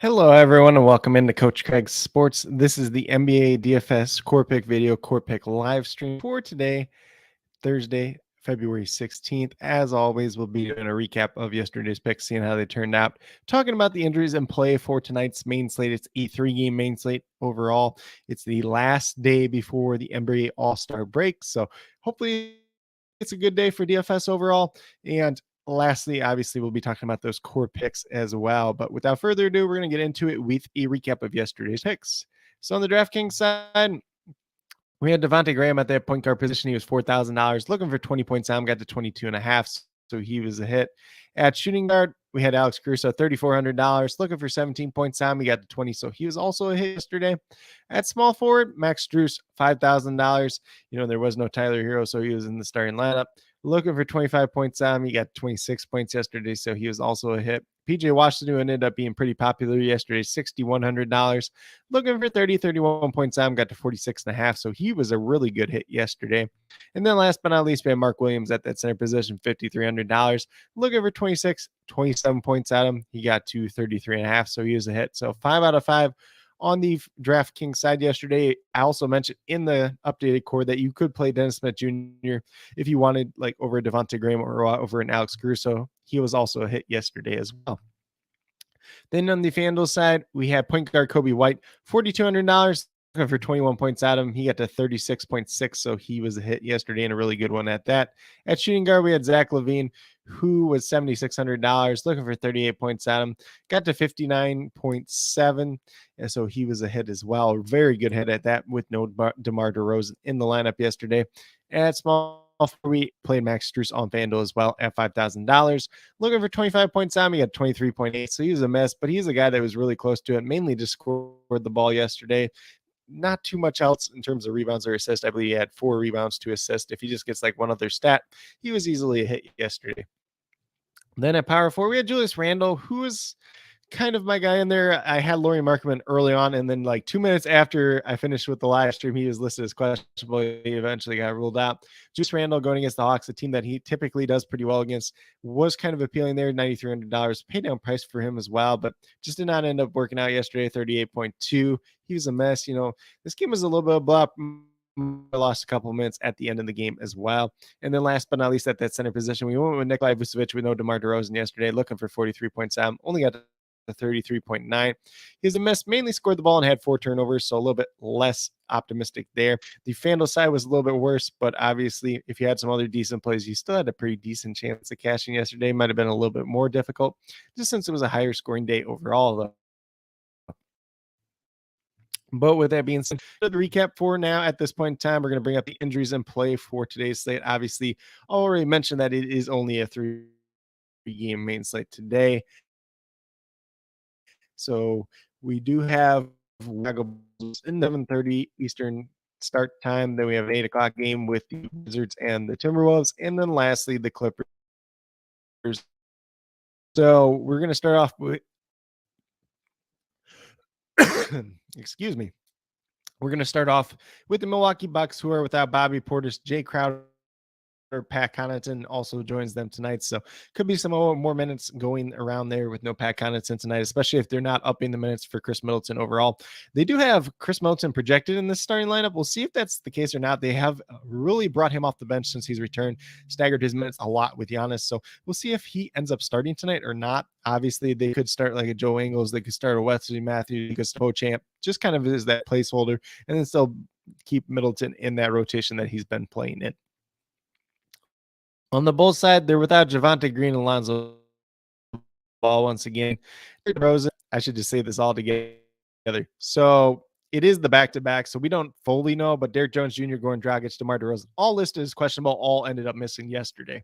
Hello, everyone, and welcome into Coach Craig's Sports. This is the NBA DFS Core Pick video, Core Pick live stream for today, Thursday, February 16th. As always, we'll be doing a recap of yesterday's picks, seeing how they turned out, talking about the injuries in play for tonight's main slate. It's a 3-game main slate overall. It's the last day before the NBA All-Star break, so hopefully it's a good day for DFS overall. And lastly, obviously, we'll be talking about those core picks as well. But without further ado, we're going to get into it with a recap of yesterday's picks. So on the DraftKings side, we had Devontae Graham at that point guard position. He was $4,000, looking for 20 points. Got to 22.5, so he was a hit. At shooting guard, we had Alex Caruso, $3,400, looking for 17 points. He got to 20, so he was also a hit yesterday. At small forward, Max Strus, $5,000. There was no Tyler Hero, so he was in the starting lineup. Looking for 25 points. He got 26 points yesterday, so he was also a hit. PJ Washington, who ended up being pretty popular yesterday, $6,100. Looking for 31 points. Got to 46.5, so he was a really good hit yesterday. And then last but not least, we had Mark Williams at that center position, $5,300. Looking for 27 points at him. He got to 33.5, so he was a hit. So 5 out of 5 on the DraftKings side yesterday. I also mentioned in the updated core that you could play Dennis Smith Jr. if you wanted, like over Devontae Graham or over an Alex Caruso. He was also a hit yesterday as well. Then on the FanDuel side, we had point guard Kobe White, $4,200 for 21 points at him. He got to 36.6, so he was a hit yesterday and a really good one at that. At shooting guard, we had Zach LaVine, who was $7,600, looking for 38 points at him. Got to 59.7, and so he was a hit as well. Very good hit at that with no DeMar DeRozan in the lineup yesterday. At small, we played Max Strus on FanDuel as well at $5,000. Looking for 25 points on him. He got 23.8, so he was a mess, but he's a guy that was really close to it, mainly just scored the ball yesterday. Not too much else in terms of rebounds or assists. I believe he had 4 rebounds to assist. If he just gets like one other stat, he was easily a hit yesterday. Then at power 4, we had Julius Randle, who was kind of my guy in there. I had Lauri Markkanen early on, and then like 2 minutes after I finished with the live stream, he was listed as questionable. He eventually got ruled out. Julius Randle going against the Hawks, a team that he typically does pretty well against, was kind of appealing there. $9,300 pay down price for him as well, but just did not end up working out yesterday. 38.2. He was a mess. This game was a little bit of a blop. Lost a couple of minutes at the end of the game as well. And then last but not least, at that center position, we went with Nikolai Vucevic with no DeMar DeRozan yesterday, looking for 43 points. Only got to 33.9. He's a mess, mainly scored the ball and had 4 turnovers, so a little bit less optimistic there. The FanDuel side was a little bit worse, but obviously if you had some other decent plays, you still had a pretty decent chance of cashing yesterday. Might have been a little bit more difficult just since it was a higher scoring day overall, though. But with that being said, the recap for now at this point in time, we're going to bring up the injuries in play for today's slate. Obviously, I already mentioned that it is only a 3-game main slate today. So we do have in 7:30 Eastern start time. Then we have an 8 o'clock game with the Wizards and the Timberwolves. And then lastly, the Clippers. So we're going to start off with excuse me. We're going to start off with the Milwaukee Bucks, who are without Bobby Portis, Jay Crowder, Pat Connaughton also joins them tonight. So could be some more minutes going around there with no Pat Connaughton tonight, especially if they're not upping the minutes for Chris Middleton overall. They do have Chris Middleton projected in this starting lineup. We'll see if that's the case or not. They have really brought him off the bench since he's returned, staggered his minutes a lot with Giannis. So we'll see if he ends up starting tonight or not. Obviously, they could start like a Joe Ingles. They could start a Wesley Matthews. They could start Champ, just kind of is that placeholder, and then still keep Middleton in that rotation that he's been playing in. On the Bulls side, they're without Javonte Green and Lonzo Ball once again. I should just say this all together. So it is the back-to-back, so we don't fully know, but Derrick Jones Jr., Goran Dragic, DeMar DeRozan, all listed as questionable, all ended up missing yesterday.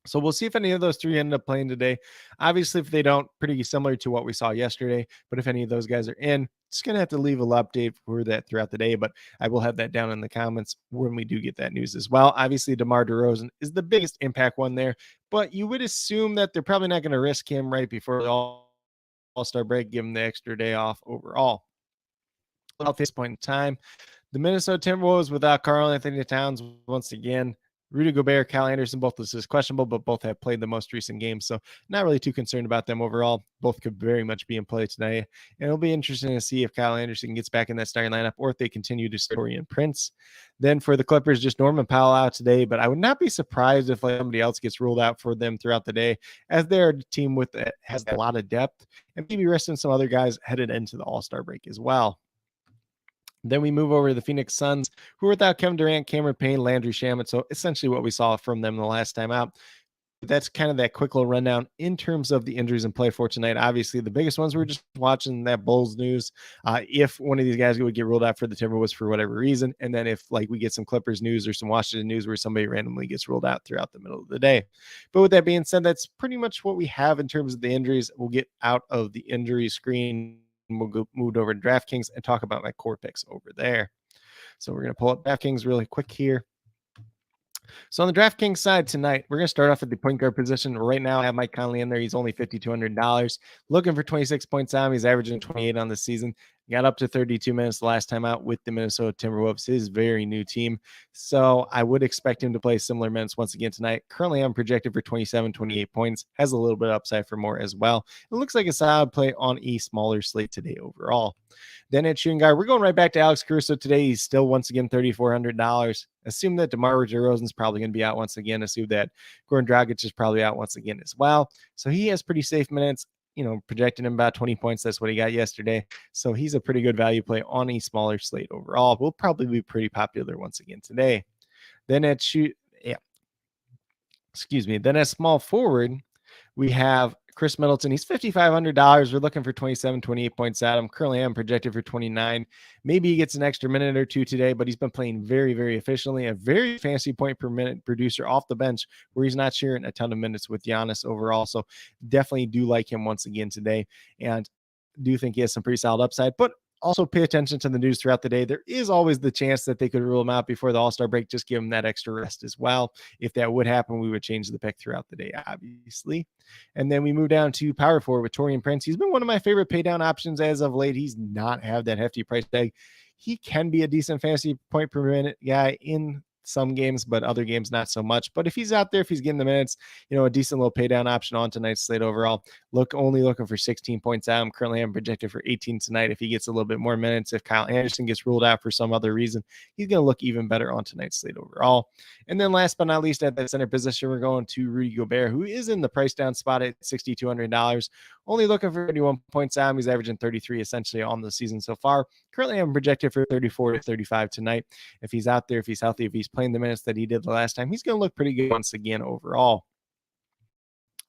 So we'll see if any of those 3 end up playing today. Obviously, if they don't, pretty similar to what we saw yesterday. But if any of those guys are in, just going to have to leave a little update for that throughout the day. But I will have that down in the comments when we do get that news as well. Obviously, DeMar DeRozan is the biggest impact one there. But you would assume that they're probably not going to risk him right before the All-Star break, give him the extra day off overall. At this point in time, the Minnesota Timberwolves without Karl Anthony Towns once again. Rudy Gobert, Kyle Anderson, both listed as questionable, but both have played the most recent games. So not really too concerned about them overall. Both could very much be in play tonight. And it'll be interesting to see if Kyle Anderson gets back in that starting lineup or if they continue to start Taurean Prince. Then for the Clippers, just Norman Powell out today, but I would not be surprised if somebody else gets ruled out for them throughout the day, as they're a team with has a lot of depth and maybe resting some other guys headed into the All-Star break as well. Then we move over to the Phoenix Suns, who are without Kevin Durant, Cameron Payne, Landry Shamet. So essentially what we saw from them the last time out. That's kind of that quick little rundown in terms of the injuries in play for tonight. Obviously, the biggest ones we're just watching that Bulls news. If one of these guys would get ruled out for the Timberwolves for whatever reason, and then if like we get some Clippers news or some Washington news where somebody randomly gets ruled out throughout the middle of the day. But with that being said, that's pretty much what we have in terms of the injuries. We'll get out of the injury screen. We'll go moved over to DraftKings and talk about my core picks over there. So we're going to pull up DraftKings really quick here. So on the DraftKings side tonight, we're going to start off at the point guard position. Right now, I have Mike Conley in there. He's only $5,200. Looking for 26 points on him. He's averaging 28 on the season. Got up to 32 minutes the last time out with the Minnesota Timberwolves, his very new team. So I would expect him to play similar minutes once again tonight. Currently, I'm projected for 27, 28 points. Has a little bit of upside for more as well. It looks like a solid play on a smaller slate today overall. Then at shooting guard, we're going right back to Alex Caruso today. He's still once again $3,400. Assume that DeMar DeRozan's probably going to be out once again. Assume that Goran Dragic is probably out once again as well. So he has pretty safe minutes. Projecting him about 20 points. That's what he got yesterday. So he's a pretty good value play on a smaller slate overall. Will probably be pretty popular once again today. Then at Then at small forward, we have Chris Middleton. He's $5,500. We're looking for 27, 28 points at him. Currently, I'm projected for 29. Maybe he gets an extra minute or two today, but he's been playing very, very efficiently. A very fancy point per minute producer off the bench where he's not sharing a ton of minutes with Giannis overall. So definitely do like him once again today and do think he has some pretty solid upside. But also pay attention to the news throughout the day. There is always the chance that they could rule him out before the All-Star break. Just give him that extra rest as well. If that would happen, we would change the pick throughout the day, obviously. And then we move down to power forward with Taurean Prince. He's been one of my favorite pay down options as of late. He's not have that hefty price tag. He can be a decent fantasy point per minute guy in some games, but other games not so much. But if he's out there, if he's getting the minutes, a decent little pay down option on tonight's slate overall. Only looking for 16 points out. I'm projected for 18 tonight. If he gets a little bit more minutes, if Kyle Anderson gets ruled out for some other reason, he's going to look even better on tonight's slate overall. And then last but not least, at that center position, we're going to Rudy Gobert, who is in the price down spot at $6,200. Only looking for 31 points out. He's averaging 33 essentially on the season so far. Currently, I'm projected for 34 to 35 tonight. If he's out there, if he's healthy, if he's playing the minutes that he did the last time, he's going to look pretty good once again overall.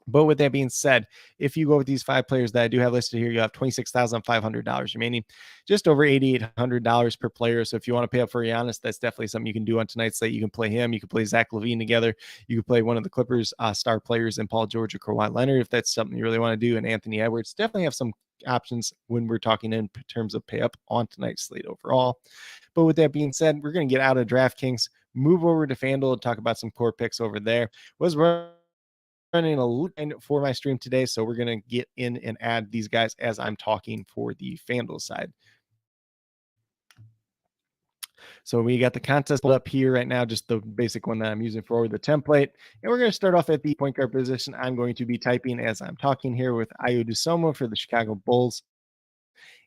But with that being said, if you go with these 5 players that I do have listed here, you have $26,500 remaining, just over $8,800 per player. So if you want to pay up for Giannis, that's definitely something you can do on tonight's slate. You can play him. You can play Zach LaVine together. You can play one of the Clippers star players in Paul George or Kawhi Leonard if that's something you really want to do. And Anthony Edwards definitely have some options when we're talking in terms of pay up on tonight's slate overall. But with that being said, we're going to get out of DraftKings, move over to FanDuel and talk about some core picks over there. Was running a line for my stream today, so we're going to get in and add these guys as I'm talking for the FanDuel side. So we got the contest pulled up here right now, just the basic one that I'm using for the template. And we're going to start off at the point guard position. I'm going to be typing as I'm talking here with Ayo Dosunmu for the Chicago Bulls.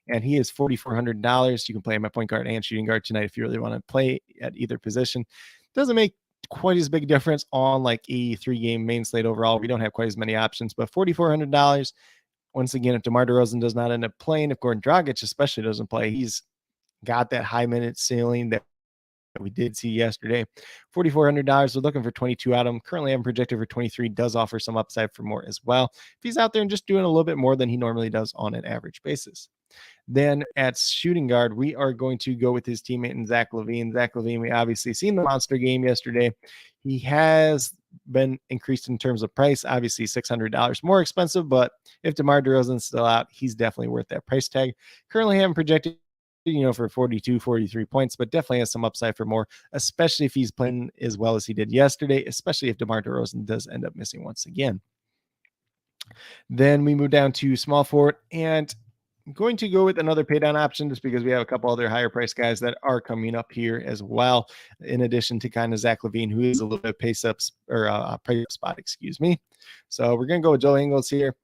And he is $4,400. You can play him at point guard and shooting guard tonight if you really want to play at either position. Doesn't make quite as big a difference on like a 3-game main slate overall. We don't have quite as many options, but $4,400. Once again, if DeMar DeRozan does not end up playing, if Goran Dragic especially doesn't play, he's got that high minute ceiling that we did see yesterday. $4,400. We're looking for 22 out of him. Currently, I'm projected for 23. Does offer some upside for more as well. If he's out there and just doing a little bit more than he normally does on an average basis. Then at shooting guard, we are going to go with his teammate in Zach LaVine. Zach LaVine, we obviously seen the monster game yesterday. He has been increased in terms of price, obviously $600 more expensive, but if DeMar DeRozan's still out, he's definitely worth that price tag. Currently haven't projected for 42, 43 points, but definitely has some upside for more, especially if he's playing as well as he did yesterday, especially if DeMar DeRozan does end up missing once again. Then we move down to small forward, and going to go with another pay down option just because we have a couple other higher price guys that are coming up here as well. In addition to kind of Zach Levine, who is a little bit pace ups or price up spot, excuse me. So we're going to go with Joe Ingles here.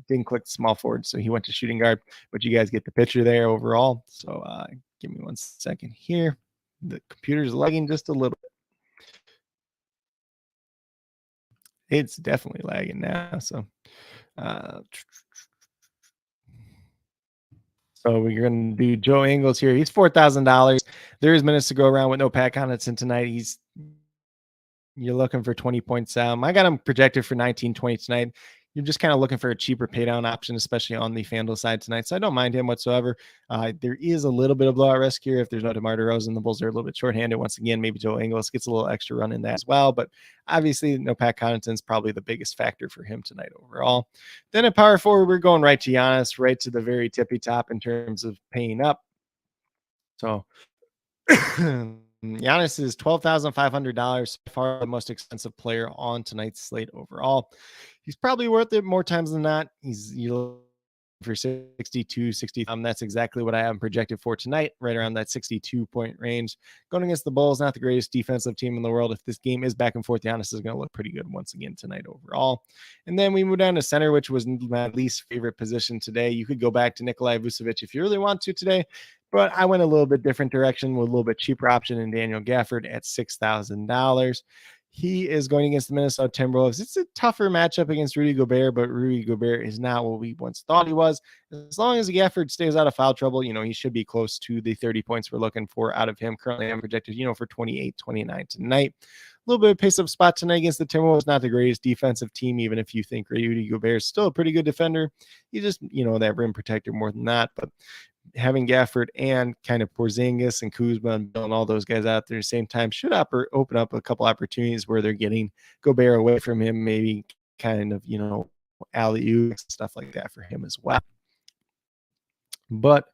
Didn't click small forward, so he went to shooting guard, but you guys get the picture there overall. So give me 1 second here. The computer's lagging just a little bit. It's definitely lagging now. So we're going to do Joe Ingles here. He's $4,000. There is minutes to go around with no Pat Connaughton tonight. You're looking for 20 points. I got him projected for 19, 20 tonight. You're just kind of looking for a cheaper pay down option, especially on the FanDuel side tonight. So I don't mind him whatsoever. There is a little bit of blowout risk here. If there's no DeMar DeRozan, the Bulls are a little bit shorthanded. Once again, maybe Joe Ingles gets a little extra run in that as well. But obviously, no Pat Connaughton's probably the biggest factor for him tonight overall. Then at power forward, we're going right to Giannis, right to the very tippy top in terms of paying up. So Giannis is $12,500, far the most expensive player on tonight's slate overall. He's probably worth it more times than not. You're for 62, 60. That's exactly what I have projected for tonight, right around that 62 point range. Going against the Bulls, not the greatest defensive team in the world. If this game is back and forth, Giannis is going to look pretty good once again tonight overall. And then we move down to center, which was my least favorite position today. You could go back to Nikolai Vucevic if you really want to today, but I went a little bit different direction with a little bit cheaper option in Daniel Gafford at $6,000. He is going against the Minnesota Timberwolves. It's a tougher matchup against Rudy Gobert, but Rudy Gobert is not what we once thought he was. As long as Gafford stays out of foul trouble, he should be close to the 30 points we're looking for out of him. Currently, I'm projected, for 28, 29 tonight. A little bit of pace up spot tonight against the Timberwolves. Not the greatest defensive team, even if you think Rudy Gobert is still a pretty good defender. He just, that rim protector more than that. But having Gafford and kind of Porzingis and Kuzma and all those guys out there at the same time should open up a couple opportunities where they're getting Gobert away from him, maybe kind of, alley-oop stuff like that for him as well. But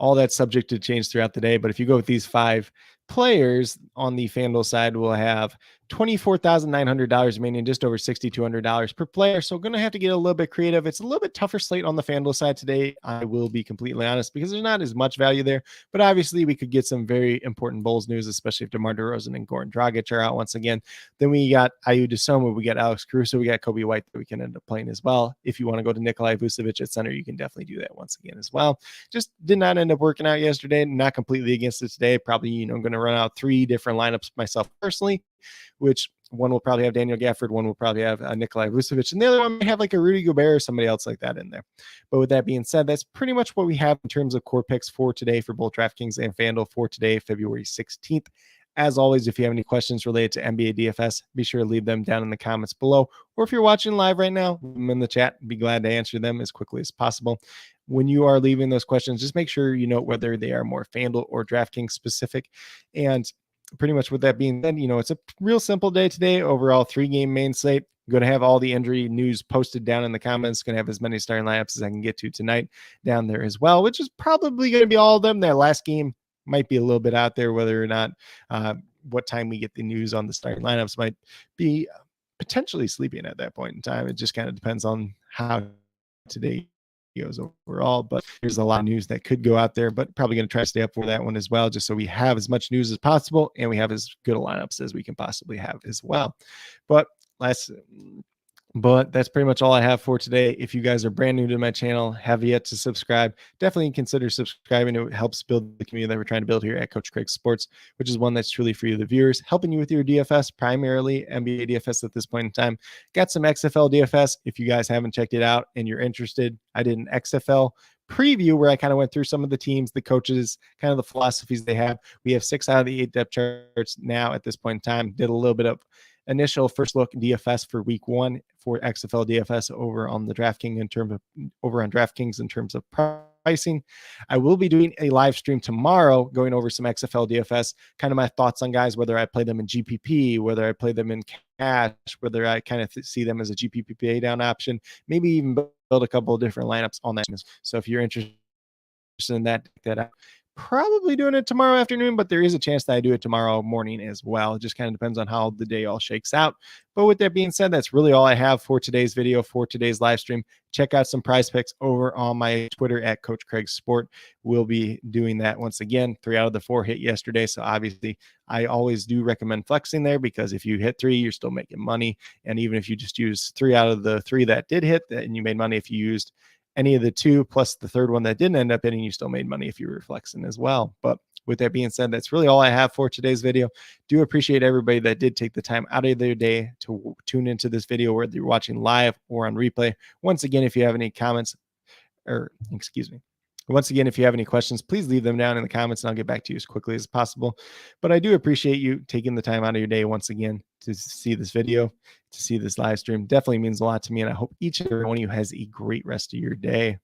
all that's subject to change throughout the day. But if you go with these 5 players on the FanDuel side, we'll have $24,900 remaining, just over $6,200 per player. So going to have to get a little bit creative. It's a little bit tougher slate on the FanDuel side today. I will be completely honest, because there's not as much value there, but obviously we could get some very important Bulls news, especially if DeMar DeRozan and Goran Dragic are out once again. Then we got Ayu Dosunmu, we got Alex Caruso, we got Kobe White that we can end up playing as well. If you want to go to Nikolai Vucevic at center, you can definitely do that once again as well. Just did not end up working out yesterday. Not completely against it today. Probably, I'm going to run out 3 different lineups myself personally, which one will probably have Daniel Gafford, one will probably have Nikolai Vucevic, and the other one may have like a Rudy Gobert or somebody else like that in there. But with that being said, that's pretty much what we have in terms of core picks for today for both DraftKings and FanDuel for today, February 16th. As always, if you have any questions related to NBA DFS, be sure to leave them down in the comments below. Or if you're watching live right now, leave them in the chat. Be glad to answer them as quickly as possible. When you are leaving those questions, just make sure you note whether they are more FanDuel or DraftKings specific. And pretty much with that being said, it's a real simple day today. Overall, 3-game main slate. I'm going to have all the injury news posted down in the comments. Going to have as many starting lineups as I can get to tonight down there as well, which is probably going to be all of them. That last game might be a little bit out there, whether or not what time we get the news on the starting lineups might be potentially sleeping at that point in time. It just kind of depends on how today goes overall, but there's a lot of news that could go out there, but probably going to try to stay up for that one as well, just so we have as much news as possible and we have as good a lineups as we can possibly have as well. But that's pretty much all I have for today. If you guys are brand new to my channel, have yet to subscribe, definitely consider subscribing. It helps build the community that we're trying to build here at CoachCraigSports, which is one that's truly for you, the viewers, helping you with your DFS, primarily NBA DFS at this point in time. Got some XFL DFS. If you guys haven't checked it out and you're interested, I did an XFL preview where I kind of went through some of the teams, the coaches, kind of the philosophies they have. We have 6 out of the 8 depth charts now at this point in time. Did a little bit of initial first look DFS for week 1 for XFL DFS over on DraftKings in terms of pricing. I will be doing a live stream tomorrow going over some XFL DFS, kind of my thoughts on guys, whether I play them in GPP, whether I play them in cash, whether I kind of see them as a GPP pay down option, maybe even build a couple of different lineups on that. So if you're interested in that, check that out. probably doing it tomorrow afternoon, but there is a chance that I do it tomorrow morning as well. It just kind of depends on how the day all shakes out. But with that being said, that's really all I have for today's video, for today's live stream. Check out some prize picks over on my Twitter at CoachCraigSport. We'll be doing that once again. 3 out of the 4 hit yesterday. So obviously, I always do recommend flexing there, because if you hit 3, you're still making money. And even if you just use 3 out of the 3 that did hit, and you made money, if you used any of the 2 plus the third one that didn't end up hitting, you still made money if you were flexing as well. But with that being said, that's really all I have for today's video. Do appreciate everybody that did take the time out of their day to tune into this video, whether you're watching live or on replay. Once again, if you have any comments, or excuse me, once again, if you have any questions, please leave them down in the comments and I'll get back to you as quickly as possible. But I do appreciate you taking the time out of your day once again to see this video, to see this live stream. Definitely means a lot to me, and I hope each and every one of you has a great rest of your day.